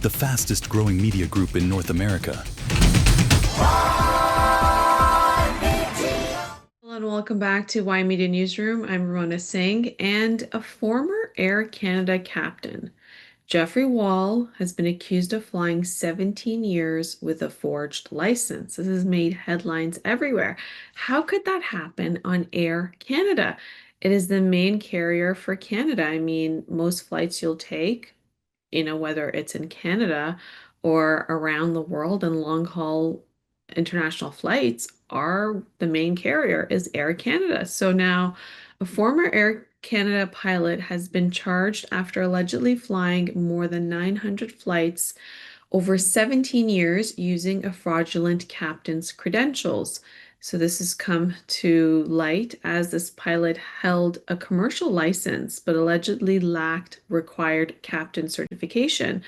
the fastest growing media group in North America. Hello and welcome back to Y Media Newsroom. I'm Ramona Singh, and a former Air Canada captain, Jeffrey Wall, has been accused of flying 17 years with a forged license. This has made headlines everywhere. How could that happen on Air Canada? It is the main carrier for Canada. I mean, most flights you'll take, whether it's in Canada or around the world, and long haul international flights are the main carrier is Air Canada. So now a former Air Canada pilot has been charged after allegedly flying more than 900 flights over 17 years using a fraudulent captain's credentials. So this has come to light as this pilot held a commercial license but allegedly lacked required captain certification.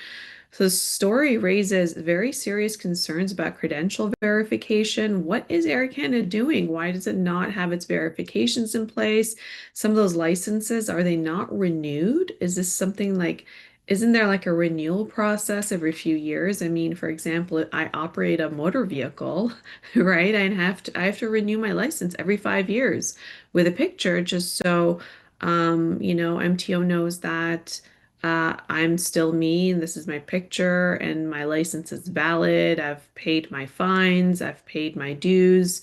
So the story raises very serious concerns about credential verification. What is Air Canada doing? Why does it not have its verifications in place? Some of those licenses, are they not renewed? Is this something like, isn't there like a renewal process every few years? I mean, for example, I operate a motor vehicle, right? I have to renew my license every 5 years with a picture just so MTO knows that I'm still me, and this is my picture, and my license is valid. I've paid my fines, I've paid my dues.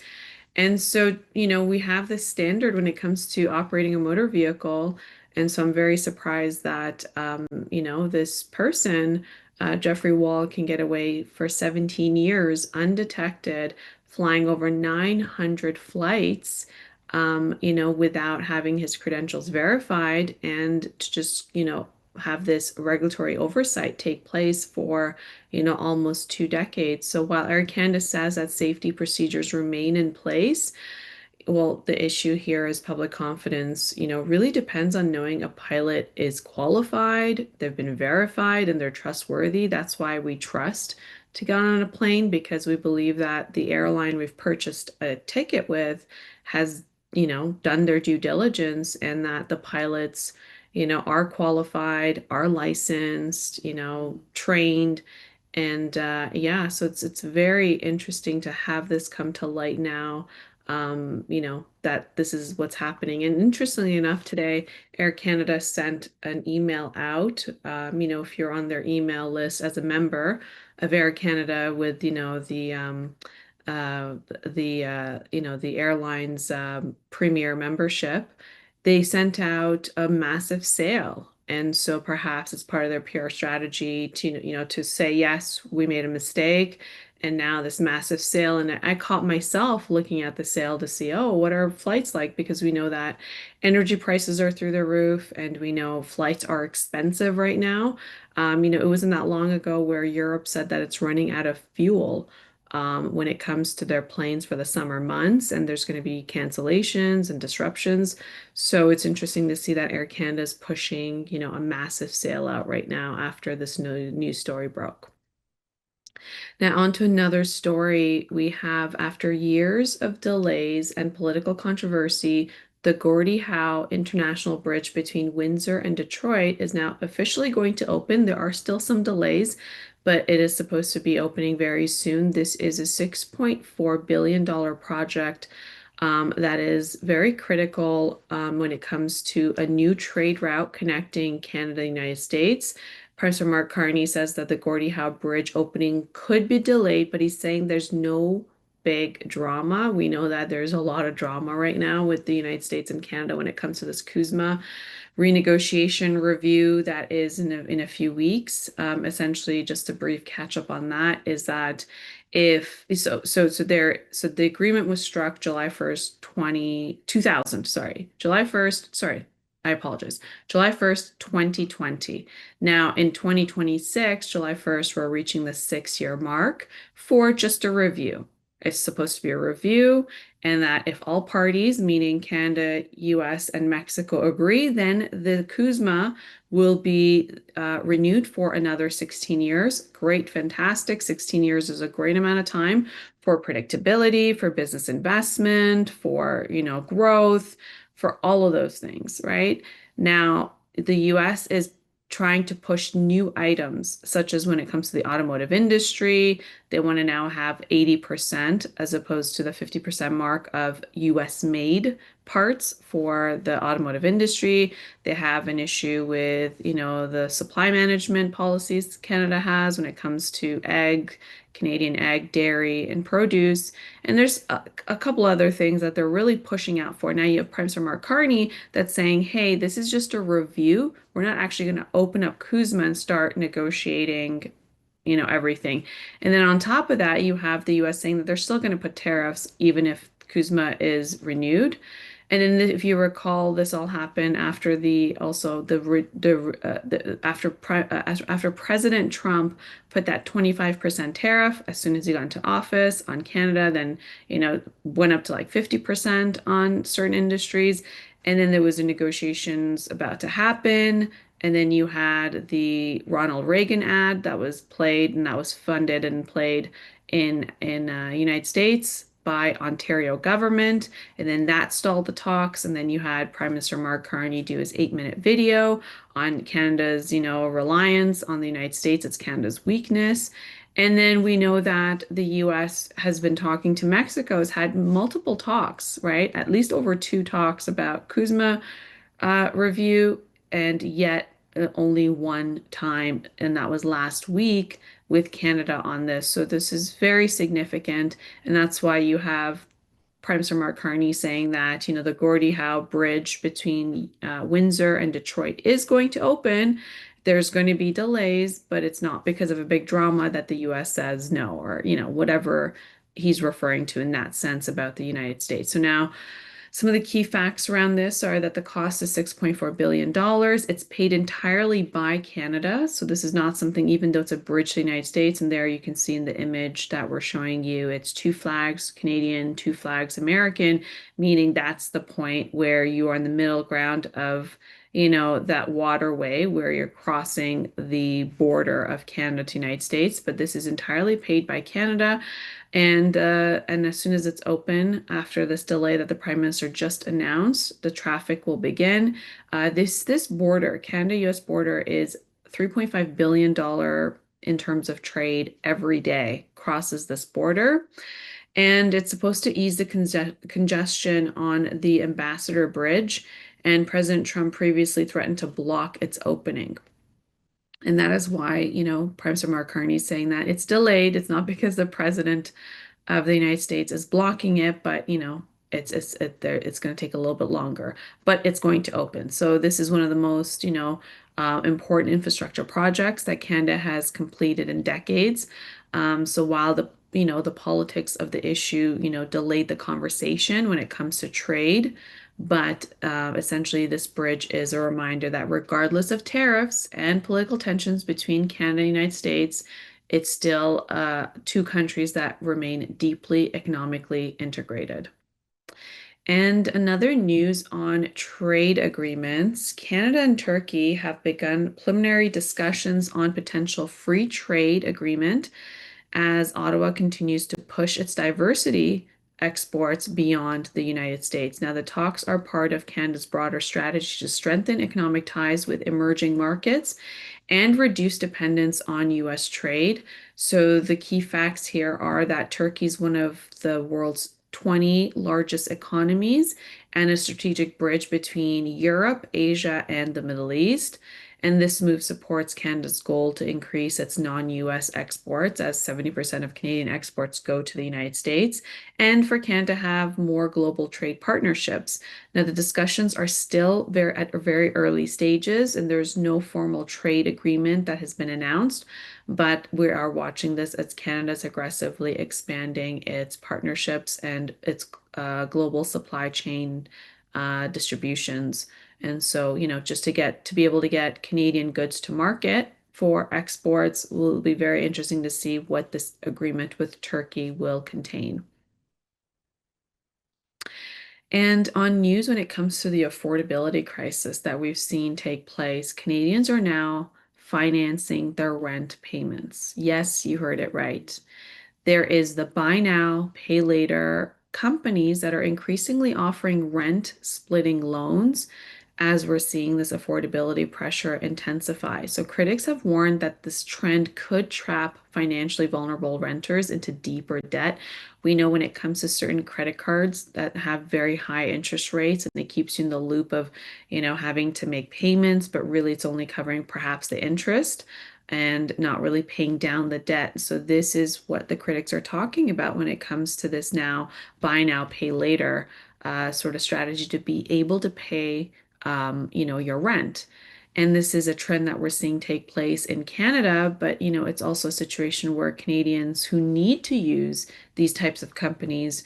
And so, we have this standard when it comes to operating a motor vehicle. And so I'm very surprised that, this person, Jeffrey Wall, can get away for 17 years undetected, flying over 900 flights, without having his credentials verified, and to just, have this regulatory oversight take place for, almost 2 decades. So while Air Canada says that safety procedures remain in place, well, the issue here is public confidence, really depends on knowing a pilot is qualified, they've been verified, and they're trustworthy. That's why we trust to get on a plane, because we believe that the airline we've purchased a ticket with has, done their due diligence, and that the pilots, are qualified, are licensed, trained. And yeah, so it's very interesting to have this come to light now, that this is what's happening. And interestingly enough, today, Air Canada sent an email out. If you're on their email list as a member of Air Canada with, uh, the airline's premier membership, they sent out a massive sale. And so perhaps it's part of their PR strategy to, to say, yes, we made a mistake. And now this massive sale. And I caught myself looking at the sale to see, oh, what are flights like? Because we know that energy prices are through the roof, and we know flights are expensive right now. It wasn't that long ago where Europe said that it's running out of fuel, when it comes to their planes for the summer months, and there's going to be cancellations and disruptions. So it's interesting to see that Air Canada is pushing, a massive sale out right now after this new news story broke. Now, on to another story. We have, after years of delays and political controversy, the Gordie Howe International Bridge between Windsor and Detroit is now officially going to open. There are still some delays, but it is supposed to be opening very soon. This is a $6.4 billion project, that is very critical, when it comes to a new trade route connecting Canada and the United States. Professor Mark Carney says that the Gordie Howe Bridge opening could be delayed, but he's saying there's no big drama. We know that there's a lot of drama right now with the United States and Canada when it comes to this CUSMA renegotiation review that is in a few weeks. Essentially, just a brief catch up on that is that if the agreement was struck July 1st, 2000, sorry, July 1st, sorry, I apologize. July 1st, 2020. Now in 2026, July 1st, we're reaching the 6-year mark for just a review. It's supposed to be a review, and that if all parties, meaning Canada, US, and Mexico, agree, then the CUSMA will be renewed for another 16 years. Great, fantastic. 16 years is a great amount of time for predictability, for business investment, for, growth, for all of those things, right? Now, the US is trying to push new items, such as when it comes to the automotive industry, they want to now have 80% as opposed to the 50% mark of US made parts for the automotive industry. They have an issue with, the supply management policies Canada has when it comes to egg, Canadian egg, dairy, and produce. And there's a couple other things that they're really pushing out for. Now you have Prime Minister Mark Carney that's saying, hey, this is just a review. We're not actually going to open up CUSMA and start negotiating, everything. And then on top of that, you have the US saying that they're still going to put tariffs even if CUSMA is renewed. And then if you recall, this all happened after after President Trump put that 25% tariff as soon as he got into office on Canada, then went up to like 50% on certain industries. And then there was a negotiations about to happen. And then you had the Ronald Reagan ad that was played and that was funded and played in United States by Ontario government, and then that stalled the talks. And then you had Prime Minister Mark Carney do his 8-minute video on Canada's, reliance on the United States. It's Canada's weakness. And then we know that the US has been talking to Mexico, has had multiple talks, right? At least over 2 talks about CUSMA review, and yet only one time, and that was last week with Canada on this. So this is very significant, and that's why you have Prime Minister Mark Carney saying that, the Gordie Howe Bridge between Windsor and Detroit is going to open. There's going to be delays, but it's not because of a big drama that the US says no, or, whatever he's referring to in that sense about the United States. So now some of the key facts around this are that the cost is $6.4 billion. It's paid entirely by Canada. So this is not something, even though it's a bridge to the United States, and there you can see in the image that we're showing you, it's 2 flags Canadian, 2 flags American, meaning that's the point where you are in the middle ground of, that waterway where you're crossing the border of Canada to the United States. But this is entirely paid by Canada. And as soon as it's open, after this delay that the Prime Minister just announced, the traffic will begin. This border, Canada-US border, is $3.5 billion in terms of trade every day crosses this border. And it's supposed to ease the congestion on the Ambassador Bridge. And President Trump previously threatened to block its opening. And that is why, Prime Minister Mark Carney is saying that it's delayed. It's not because the president of the United States is blocking it, but it's going to take a little bit longer, but it's going to open. So this is one of the most, important infrastructure projects that Canada has completed in decades. So while the politics of the issue, delayed the conversation when it comes to trade, but essentially, this bridge is a reminder that regardless of tariffs and political tensions between Canada and the United States, it's still 2 countries that remain deeply economically integrated. And another news on trade agreements, Canada and Turkey have begun preliminary discussions on potential free trade agreement as Ottawa continues to push its diversity exports beyond the United States. Now, the talks are part of Canada's broader strategy to strengthen economic ties with emerging markets and reduce dependence on US trade. So, the key facts here are that Turkey is one of the world's 20 largest economies and a strategic bridge between Europe, Asia, and the Middle East. And this move supports Canada's goal to increase its non-US exports, as 70% of Canadian exports go to the United States, and for Canada to have more global trade partnerships. Now, the discussions are still at very early stages, and there's no formal trade agreement that has been announced, but we are watching this as Canada's aggressively expanding its partnerships and its global supply chain distributions. And so, just to be able to get Canadian goods to market for exports will be very interesting to see what this agreement with Turkey will contain. And on news, when it comes to the affordability crisis that we've seen take place, Canadians are now financing their rent payments. Yes, you heard it right. There is the buy now, pay later companies that are increasingly offering rent splitting loans as we're seeing this affordability pressure intensify. So critics have warned that this trend could trap financially vulnerable renters into deeper debt. We know when it comes to certain credit cards that have very high interest rates and it keeps you in the loop of, having to make payments, but really it's only covering perhaps the interest and not really paying down the debt. So this is what the critics are talking about when it comes to this now buy now, pay later sort of strategy to be able to pay your rent. And this is a trend that we're seeing take place in Canada, but it's also a situation where Canadians who need to use these types of companies,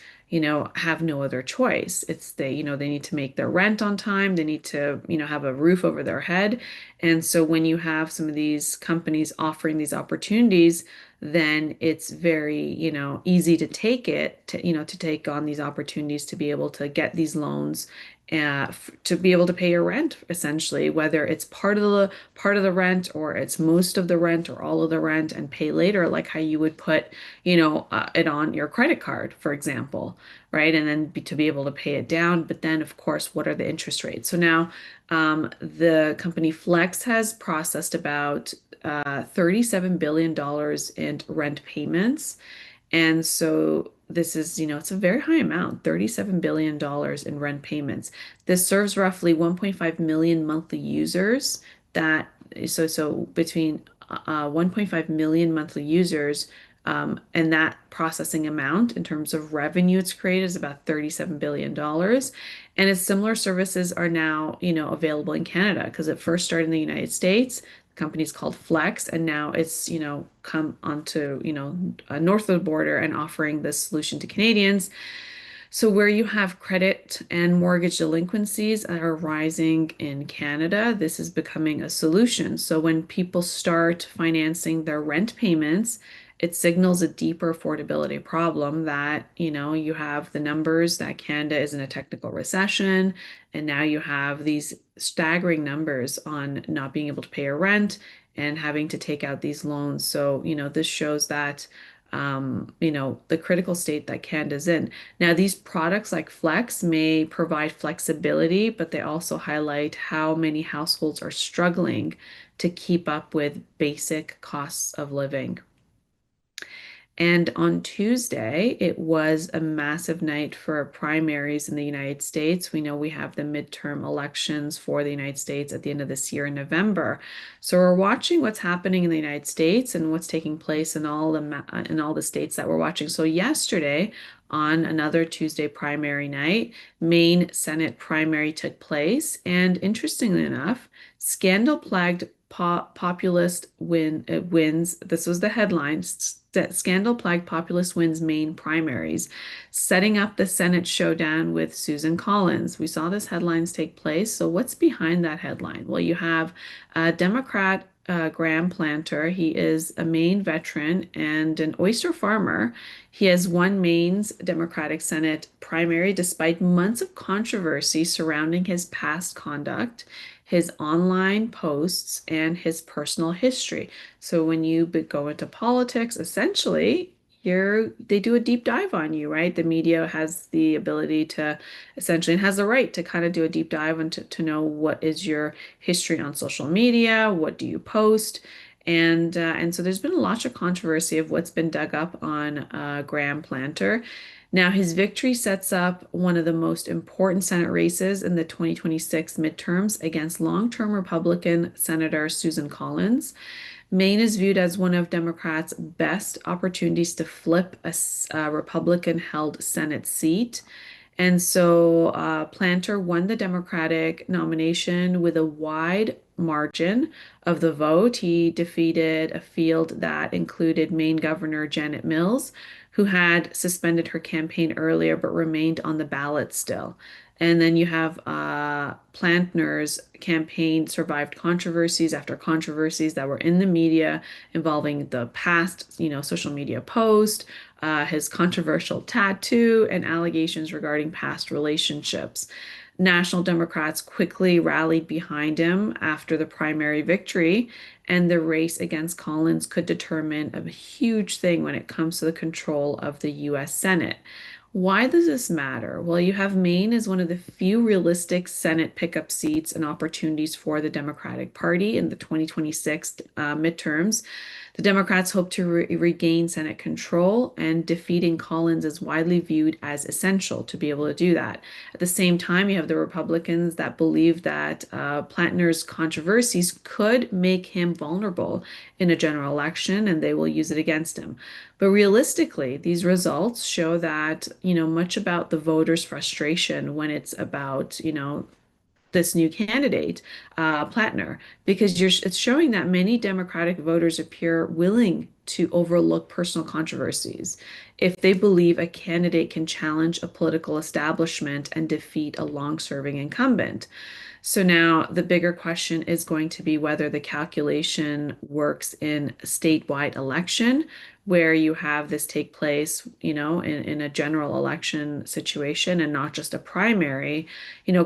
have no other choice. It's they need to make their rent on time, they need to, have a roof over their head. And so when you have some of these companies offering these opportunities, then it's very, easy to take it to, to take on these opportunities to be able to get these loans to be able to pay your rent, essentially, whether it's part of the rent or it's most of the rent or all of the rent and pay later, like how you would put, it on your credit card, for example, right? And then to be able to pay it down. But then, of course, what are the interest rates? So now the company Flex has processed about $37 billion in rent payments. And so this is, it's a very high amount, $37 billion in rent payments. This serves roughly 1.5 million monthly users that so between 1.5 million monthly users and that processing amount in terms of revenue it's created is about $37 billion. And its similar services are now, available in Canada because it first started in the United States. The company's called Flex, and now it's, come onto, north of the border and offering this solution to Canadians. So, where you have credit and mortgage delinquencies that are rising in Canada, this is becoming a solution. So, when people start financing their rent payments, it signals a deeper affordability problem that, you have the numbers that Canada is in a technical recession, and now you have these staggering numbers on not being able to pay your rent and having to take out these loans. So, this shows that the critical state that Canada's in. Now, these products like Flex may provide flexibility, but they also highlight how many households are struggling to keep up with basic costs of living. And on Tuesday, it was a massive night for primaries in the United States. We know we have the midterm elections for the United States at the end of this year in November. So we're watching what's happening in the United States and what's taking place in all the states that we're watching. So yesterday, on another Tuesday primary night, Maine Senate primary took place, and interestingly enough, scandal-plagued populist wins. This was the headline. Scandal-plagued populist wins Maine primaries, setting up the Senate showdown with Susan Collins. We saw this headlines take place. So what's behind that headline? Well, you have Democrat Graham Planter. He is a Maine veteran and an oyster farmer. He has won Maine's Democratic Senate primary despite months of controversy surrounding his past conduct, his online posts, and his personal history. So when you go into politics, essentially, they do a deep dive on you, right? The media has the ability to essentially and has the right to kind of do a deep dive and to know what is your history on social media, what do you post. And so there's been lots of controversy of what's been dug up on Graham Planter. Now, his victory sets up one of the most important Senate races in the 2026 midterms against long-term Republican Senator Susan Collins. Maine is viewed as one of Democrats' best opportunities to flip a Republican-held Senate seat. And so Planter won the Democratic nomination with a wide margin of the vote. He defeated a field that included Maine Governor Janet Mills, who had suspended her campaign earlier but remained on the ballot still. And then you have Planter's campaign survived controversies after controversies that were in the media involving the past, social media post, his controversial tattoo, and allegations regarding past relationships. National Democrats quickly rallied behind him after the primary victory, and the race against Collins could determine a huge thing when it comes to the control of the U.S. Senate. Why does this matter? Well, you have Maine as one of the few realistic Senate pickup seats and opportunities for the Democratic Party in the 2026 midterms. The Democrats hope to regain Senate control, and defeating Collins is widely viewed as essential to be able to do that. At the same time, you have the Republicans that believe that Plantner's controversies could make him vulnerable in a general election, and they will use it against him. But realistically, these results show that, much about the voters' frustration when it's about, this new candidate, Plattner, because it's showing that many Democratic voters appear willing to overlook personal controversies if they believe a candidate can challenge a political establishment and defeat a long-serving incumbent. So now the bigger question is going to be whether the calculation works in a statewide election where you have this take place, in a general election situation and not just a primary.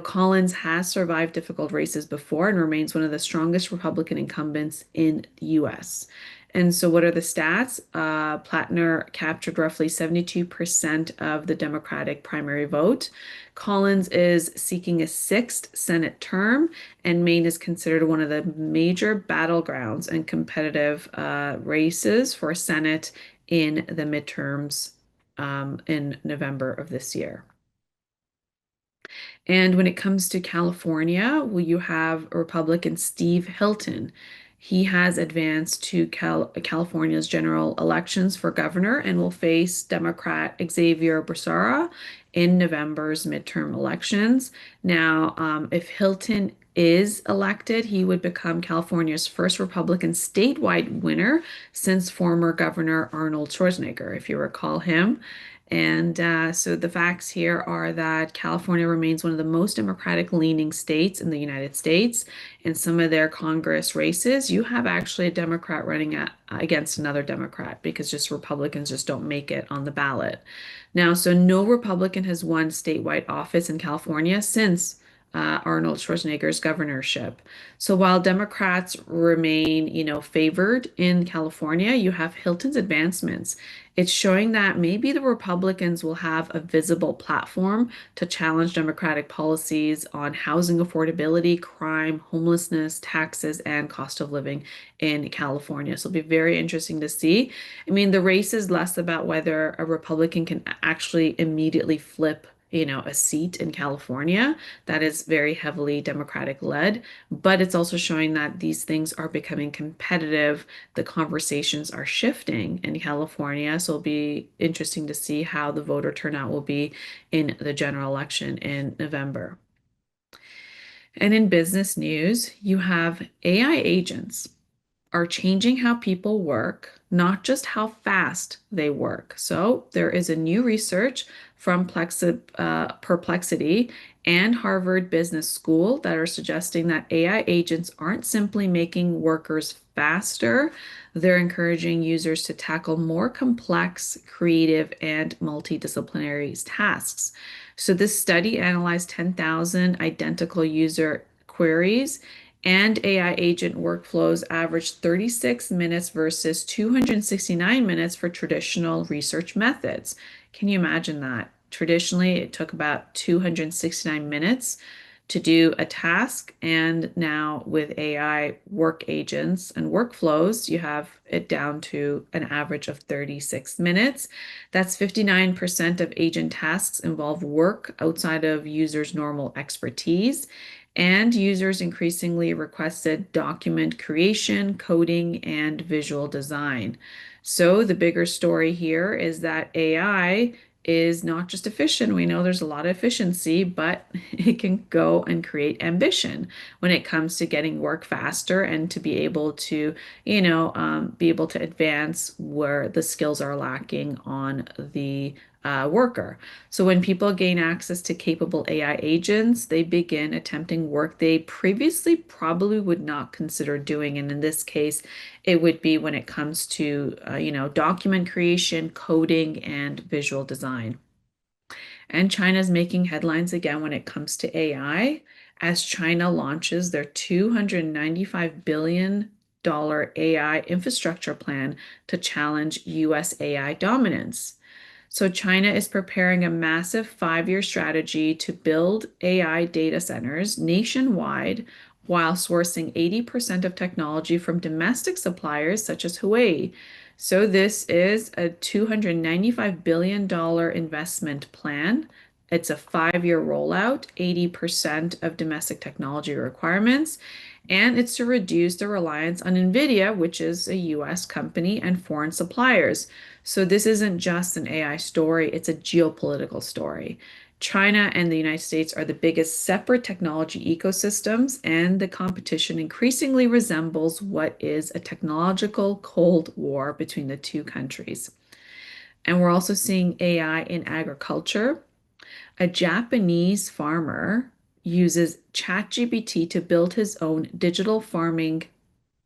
Collins has survived difficult races before and remains one of the strongest Republican incumbents in the US. And so, what are the stats? Plattner captured roughly 72% of the Democratic primary vote. Collins is seeking a sixth Senate term, and Maine is considered one of the major battlegrounds and competitive races for Senate in the midterms in November of this year. And when it comes to California, well, you have Republican Steve Hilton. He has advanced to California's general elections for governor and will face Democrat Xavier Becerra in November's midterm elections. Now, if Hilton is elected, he would become California's first Republican statewide winner since former Governor Arnold Schwarzenegger, if you recall him. And so the facts here are that California remains one of the most Democratic leaning states in the United States. In some of their Congress races, you have actually a Democrat running against another Democrat because just Republicans just don't make it on the ballot. Now, so no Republican has won statewide office in California since Arnold Schwarzenegger's governorship. So while Democrats remain, favored in California, you have Hilton's advancements. It's showing that maybe the Republicans will have a visible platform to challenge Democratic policies on housing affordability, crime, homelessness, taxes, and cost of living in California. So it'll be very interesting to see. I mean, the race is less about whether a Republican can actually immediately flip a seat in California that is very heavily Democratic led, but it's also showing that these things are becoming competitive. The conversations are shifting in California. So it'll be interesting to see how the voter turnout will be in the general election in November. And in business news, you have AI agents are changing how people work, not just how fast they work. So there is a new research from Perplexity and Harvard Business School that are suggesting that AI agents aren't simply making workers faster, they're encouraging users to tackle more complex, creative, and multidisciplinary tasks. So this study analyzed 10,000 identical user queries, and AI agent workflows averaged 36 minutes versus 269 minutes for traditional research methods. Can you imagine that? Traditionally, it took about 269 minutes to do a task, and now with AI work agents and workflows, you have it down to an average of 36 minutes. That's 59% of agent tasks involve work outside of users' normal expertise. And users increasingly requested document creation, coding, and visual design. So the bigger story here is that AI is not just efficient. We know there's a lot of efficiency, but it can go and create ambition when it comes to getting work faster and to be able to, be able to advance where the skills are lacking on the worker. So when people gain access to capable AI agents, they begin attempting work they previously probably would not consider doing. And in this case, it would be when it comes to, document creation, coding, and visual design. And China's making headlines again when it comes to AI as China launches their $295 billion AI infrastructure plan to challenge US AI dominance. So China is preparing a massive 5-year strategy to build AI data centers nationwide while sourcing 80% of technology from domestic suppliers such as Huawei. So this is a $295 billion investment plan. It's a 5-year rollout, 80% of domestic technology requirements, and it's to reduce the reliance on NVIDIA, which is a US company, and foreign suppliers. So this isn't just an AI story, it's a geopolitical story. China and the United States are the biggest separate technology ecosystems, and the competition increasingly resembles what is a technological Cold War between the two countries. And we're also seeing AI in agriculture. A Japanese farmer uses ChatGPT to build his own digital farming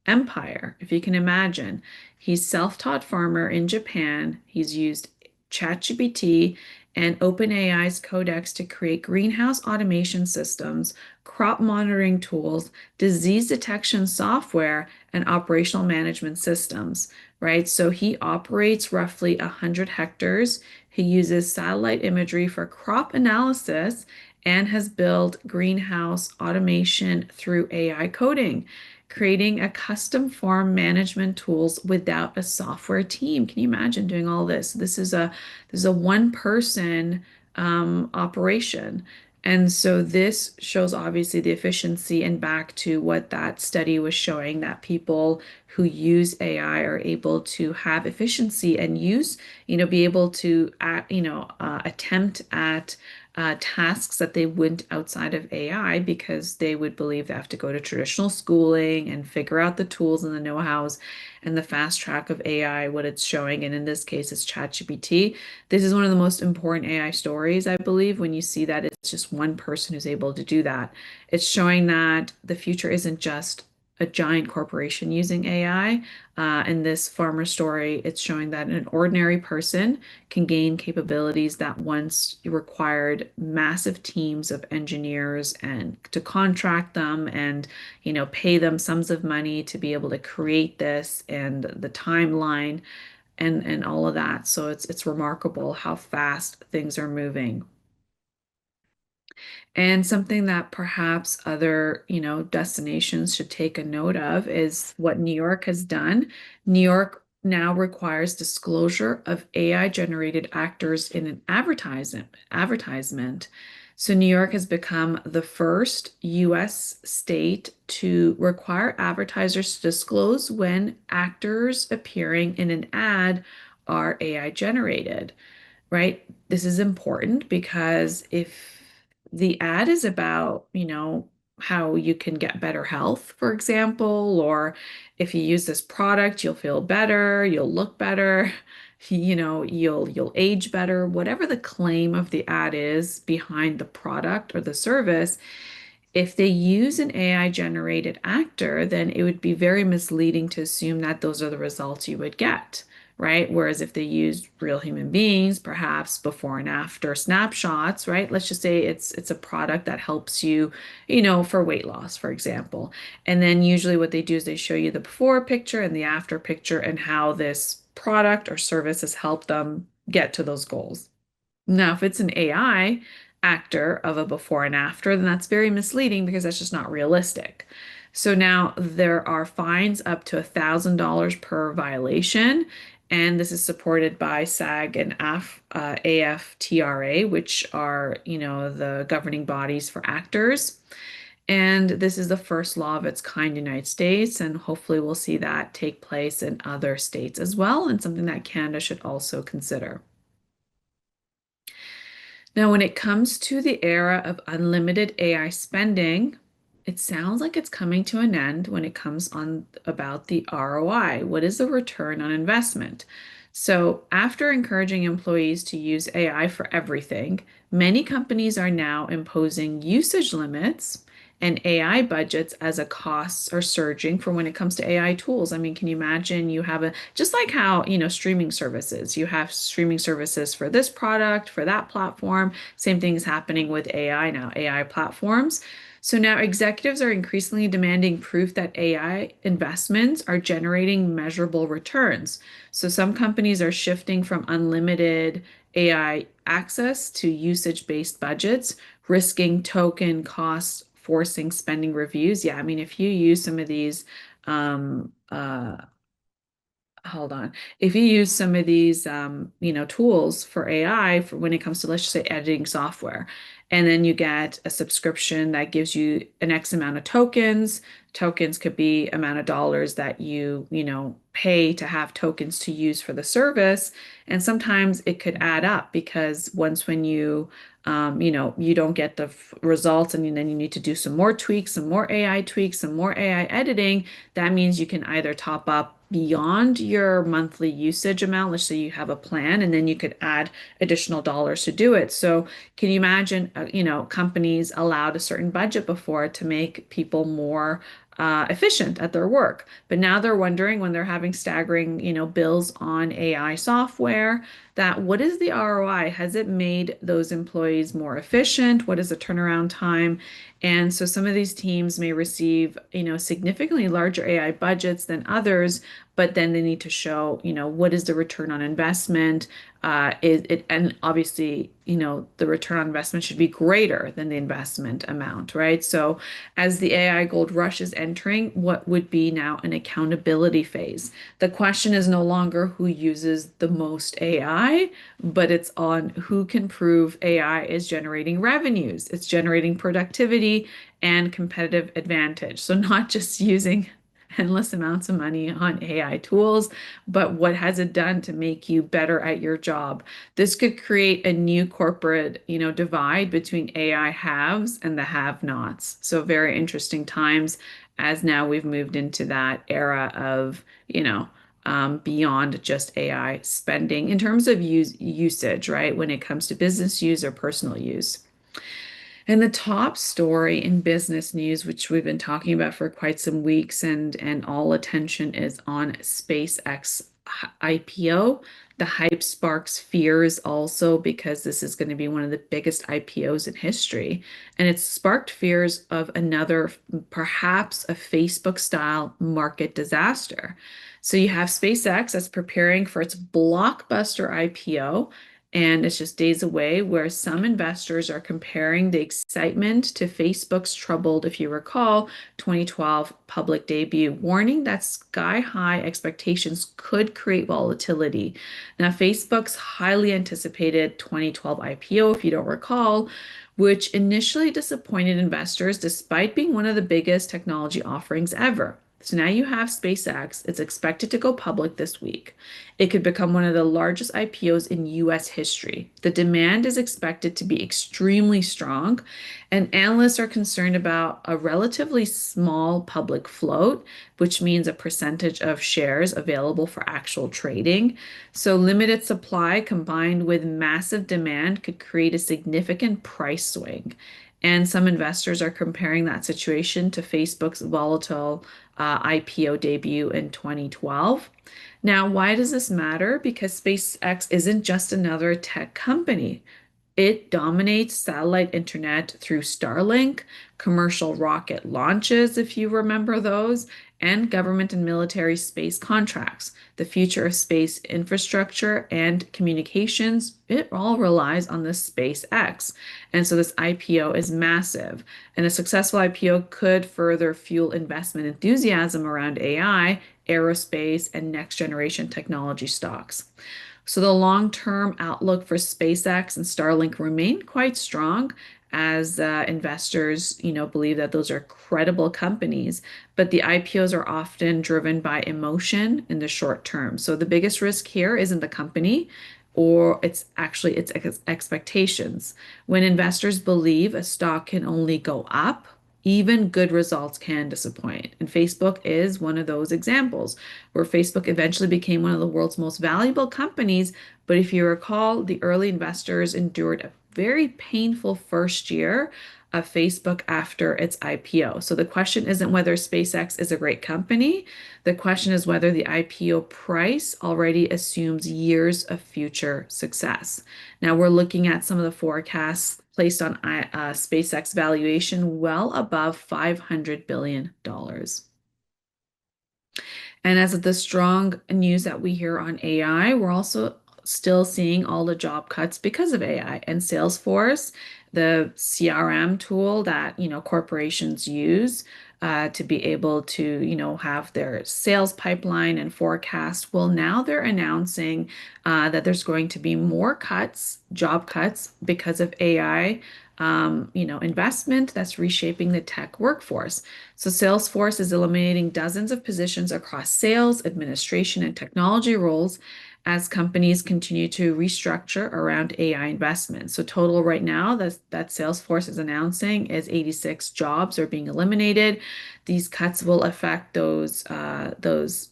empire, if you can imagine. He's self-taught farmer in Japan. He's used ChatGPT and OpenAI's Codex to create greenhouse automation systems, crop monitoring tools, disease detection software, and operational management systems, right? So he operates roughly 100 hectares. He uses satellite imagery for crop analysis and has built greenhouse automation through AI coding, creating a custom farm management tools without a software team. Can you imagine doing all this? This is a one person operation. And so this shows obviously the efficiency, and back to what that study was showing, that people who use AI are able to have efficiency and use, be able to, attempt at tasks that they wouldn't outside of AI, because they would believe they have to go to traditional schooling and figure out the tools and the know-hows and the fast track of AI, what it's showing. And in this case, it's ChatGPT. This is one of the most important AI stories, I believe, when you see that it's just one person who's able to do that. It's showing that the future isn't just a giant corporation using AI. In this farmer story, it's showing that an ordinary person can gain capabilities that once required massive teams of engineers and to contract them and pay them sums of money to be able to create this, and the timeline and all of that. So it's remarkable how fast things are moving. And something that perhaps other, destinations should take a note of is what New York has done. New York now requires disclosure of AI generated actors in an advertisement. So New York has become the first US state to require advertisers to disclose when actors appearing in an ad are AI generated, right? This is important because if the ad is about, how you can get better health, for example, or if you use this product, you'll feel better, you'll look better, you'll age better, whatever the claim of the ad is behind the product or the service. If they use an AI generated actor, then it would be very misleading to assume that those are the results you would get, right? Whereas if they used real human beings, perhaps before and after snapshots, right? Let's just say it's a product that helps you, for weight loss, for example. And then usually what they do is they show you the before picture and the after picture and how this product or service has helped them get to those goals. Now, if it's an AI actor of a before and after, then that's very misleading because that's just not realistic. So now there are fines up to $1,000 per violation, and this is supported by SAG and AFTRA, which are, the governing bodies for actors. And this is the first law of its kind in the United States, and hopefully we'll see that take place in other states as well, and something that Canada should also consider. Now, when it comes to the era of unlimited AI spending, it sounds like it's coming to an end when it comes on about the ROI. What is the return on investment? So, after encouraging employees to use AI for everything, many companies are now imposing usage limits and AI budgets as a costs are surging for when it comes to AI tools. I mean, can you imagine you have just like how, streaming services, you have streaming services for this product, for that platform. Same thing is happening with AI now, AI platforms. So now executives are increasingly demanding proof that AI investments are generating measurable returns. So some companies are shifting from unlimited AI access to usage-based budgets, risking token costs, forcing spending reviews. Yeah, I mean, if you use some of these um, uh, hold on. If you use some of these, tools for AI for when it comes to, let's just say, editing software, and then you get a subscription that gives you an X amount of tokens. Tokens could be amount of dollars that you pay to have tokens to use for the service. And sometimes it could add up because once when you don't get the results and then you need to do some more tweaks, some more AI tweaks, some more AI editing. That means you can either top up beyond your monthly usage amount. Let's say you have a plan and then you could add additional dollars to do it. So can you imagine, companies allowed a certain budget before to make people more efficient at their work. But now they're wondering when they're having staggering, bills on AI software, that what is the ROI? Has it made those employees more efficient? What is the turnaround time? And so some of these teams may receive, significantly larger AI budgets than others, but then they need to show, what is the return on investment? And obviously, the return on investment should be greater than the investment amount, right? So as the AI gold rush is entering, what would be now an accountability phase? The question is no longer who uses the most AI, but it's on who can prove AI is generating revenues, it's generating productivity and competitive advantage. So not just using endless amounts of money on AI tools, but what has it done to make you better at your job? This could create a new corporate, divide between AI haves and the have-nots. So very interesting times as now we've moved into that era of, beyond just AI spending in terms of usage, right? When it comes to business use or personal use. And the top story in business news, which we've been talking about for quite some weeks, and all attention is on SpaceX IPO. The hype sparks fears also because this is going to be one of the biggest IPOs in history. And it's sparked fears of another, perhaps a Facebook style market disaster. So you have SpaceX that's preparing for its blockbuster IPO, and it's just days away, where some investors are comparing the excitement to Facebook's troubled, if you recall, 2012 public debut, warning that sky-high expectations could create volatility. Now, Facebook's highly anticipated 2012 IPO, if you don't recall, which initially disappointed investors despite being one of the biggest technology offerings ever. So now you have SpaceX. It's expected to go public this week. It could become one of the largest IPOs in US history. The demand is expected to be extremely strong, and analysts are concerned about a relatively small public float, which means a percentage of shares available for actual trading. So limited supply combined with massive demand could create a significant price swing. And some investors are comparing that situation to Facebook's volatile IPO debut in 2012. Now, why does this matter? Because SpaceX isn't just another tech company. It dominates satellite internet through Starlink, commercial rocket launches, if you remember those, and government and military space contracts. The future of space infrastructure and communications, it all relies on this SpaceX. And so this IPO is massive. And a successful IPO could further fuel investment enthusiasm around AI, aerospace, and next generation technology stocks. So the long-term outlook for SpaceX and Starlink remain quite strong as investors, believe that those are credible companies, but the IPOs are often driven by emotion in the short term. So the biggest risk here isn't the company, or it's actually its expectations. When investors believe a stock can only go up, even good results can disappoint. And Facebook is one of those examples where Facebook eventually became one of the world's most valuable companies. But if you recall, the early investors endured a very painful first year of Facebook after its IPO. So the question isn't whether SpaceX is a great company. The question is whether the IPO price already assumes years of future success. Now we're looking at some of the forecasts placed on SpaceX valuation well above $500 billion. And as of the strong news that we hear on AI, we're also still seeing all the job cuts because of AI. And Salesforce, the CRM tool that, corporations use to be able to, have their sales pipeline and forecast. Well, now they're announcing that there's going to be more cuts, job cuts because of AI. Investment that's reshaping the tech workforce. So Salesforce is eliminating dozens of positions across sales, administration, and technology roles as companies continue to restructure around AI investment. So total right now that Salesforce is announcing is 86 jobs are being eliminated. These cuts will affect those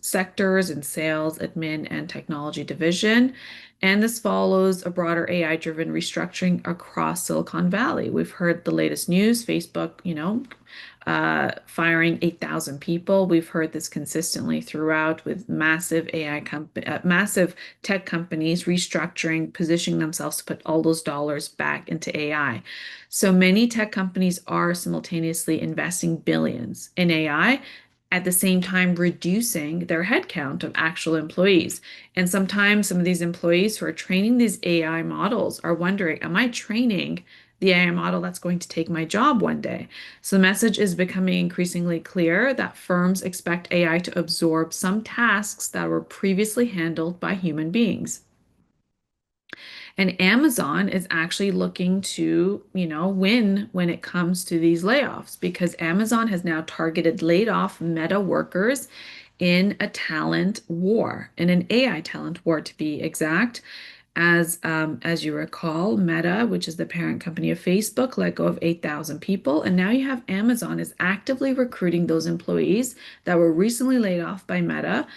sectors in sales, admin, and technology division. And this follows a broader AI-driven restructuring across Silicon Valley. We've heard the latest news, Facebook, firing 8,000 people. We've heard this consistently throughout with massive tech companies restructuring, positioning themselves to put all those dollars back into AI. So many tech companies are simultaneously investing billions in AI, at the same time reducing their headcount of actual employees. And sometimes some of these employees who are training these AI models are wondering, am I training the AI model that's going to take my job one day? So the message is becoming increasingly clear that firms expect AI to absorb some tasks that were previously handled by human beings. And Amazon is actually looking to, win when it comes to these layoffs because Amazon has now targeted laid off Meta workers in a talent war, in an AI talent war to be exact. As you recall, Meta, which is the parent company of Facebook, let go of 8,000 people, and now you have Amazon is actively recruiting those employees that were recently laid off by Meta,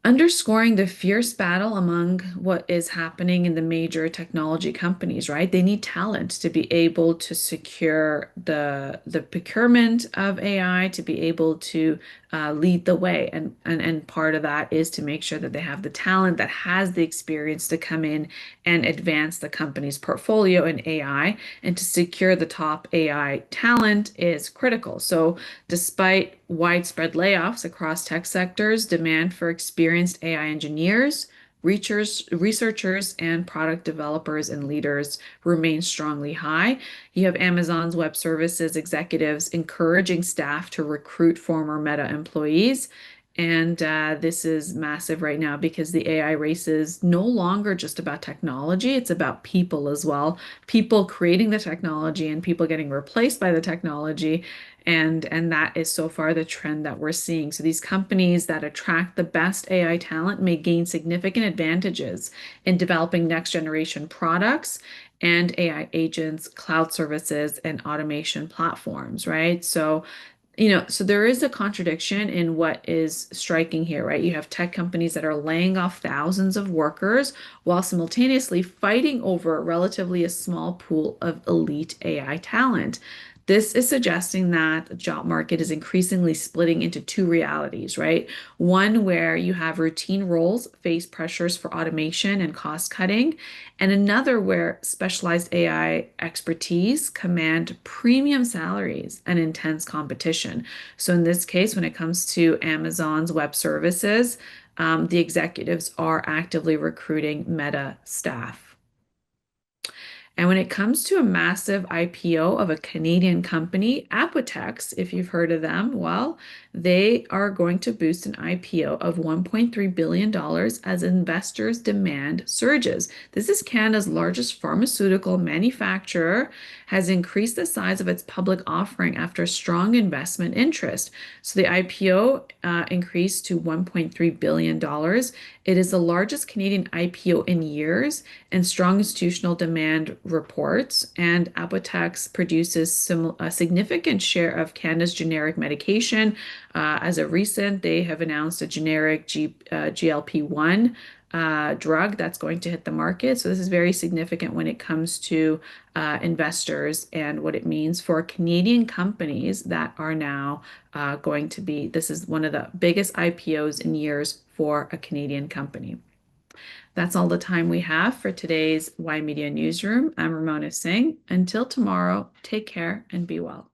underscoring the fierce battle among what is happening in the major technology companies, right? They need talent to be able to secure the procurement of AI, to be able to lead the way. And part of that is to make sure that they have the talent that has the experience to come in and advance the company's portfolio in AI. And to secure the top AI talent is critical. So despite widespread layoffs across tech sectors, demand for experienced AI engineers, researchers, and product developers and leaders remain strongly high. You have Amazon's Web Services executives encouraging staff to recruit former Meta employees. And this is massive right now because the AI race is no longer just about technology, it's about people as well. People creating the technology and people getting replaced by the technology. And that is so far the trend that we're seeing. So these companies that attract the best AI talent may gain significant advantages in developing next generation products and AI agents, cloud services, and automation platforms, right? So there is a contradiction in what is striking here, right? You have tech companies that are laying off thousands of workers while simultaneously fighting over relatively a small pool of elite AI talent. This is suggesting that the job market is increasingly splitting into two realities, right? One where you have routine roles face pressures for automation and cost cutting, and another where specialized AI expertise command premium salaries and intense competition. So in this case, when it comes to Amazon's web services, the executives are actively recruiting Meta staff. And when it comes to a massive IPO of a Canadian company, Apotex, if you've heard of them, well, they are going to boost an IPO of $1.3 billion as investors' demand surges. This is Canada's largest pharmaceutical manufacturer, has increased the size of its public offering after strong investment interest. So the IPO increased to $1.3 billion. It is the largest Canadian IPO in years, and strong institutional demand reports. And Apotex produces a significant share of Canada's generic medication. As of recent, they have announced a generic GLP-1 drug that's going to hit the market. So this is very significant when it comes to investors and what it means for Canadian companies that are now going to be, this is one of the biggest IPOs in years for a Canadian company. That's all the time we have for today's Y Media Newsroom. I'm Ramona Singh. Until tomorrow, take care and be well.